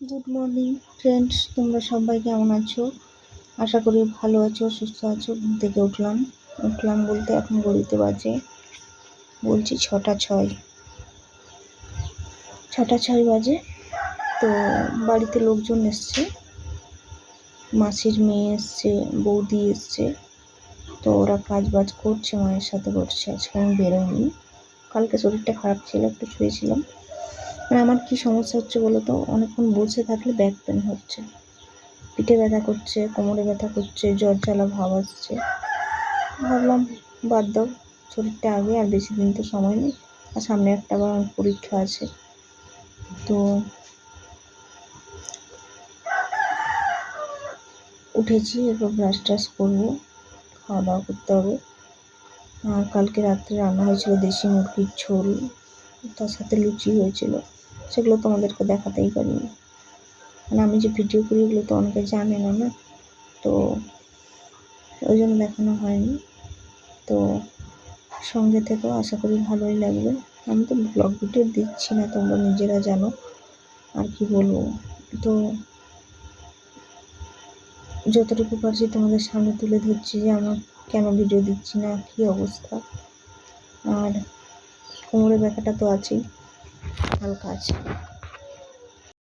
Good morning friends, তোমরা সবাই কেমন আছো? আশা করি ভালো আছো, সুস্থ আছো। ঘুম থেকে উঠলাম বলতে এখন ঘড়িতে বাজে বলছি 6টা 6 বাজে। তো বাড়িতে লোকজন এসছে, মাসির মেয়ে এসছে, বৌদি এসছে। তো ওরা কাজ বাজ করছে, মায়ের সাথে করছে। আজকে আমি বেরোইনি, কালকে শরীরটা খারাপ ছিল, একটু শুয়েছিলাম। মানে আমার কি সমস্যা হচ্ছে বলো তো, অনেকক্ষণ বসে থাকলে ব্যাক পেন হচ্ছে, পিঠে ব্যথা করছে, কোমরে ব্যথা করছে, জ্বর জ্বালা ভাব আসছে। ভাবলাম বাদ দাও, শরীরটা আগে, আর বেশি দিন তো সময় নেই, আর সামনে একটা আবার আমার পরীক্ষা আছে। তো উঠেছি, এরপর ব্রাশ ট্রাশ করবো, খাওয়া দাওয়া করতে হবে। আর কালকে রাত্রে রান্না হয়েছিল দেশি মুরগির ঝোল, তার সাথে লুচি হয়েছিল। সেগুলো তোমাদেরকে দেখাতেই পারিনি, মানে আমি যে ভিডিও করি এগুলো তো অনেকে জানে না, না তো ওই জন্য দেখানো হয়নি। তো সঙ্গে থেকেও আশা করি ভালোই লাগবে। আমি তো ব্লগ ভিডিও দিচ্ছি না, তোমরা নিজেরা জানো, আর কি বলবো। তো যতটুকু পারছি তোমাদের সামনে তুলে ধরছি যে আমার কেন ভিডিও দিচ্ছি না, কী অবস্থা। আর কোমরে ব্যথাটা তো আছেই, হালকা আছে।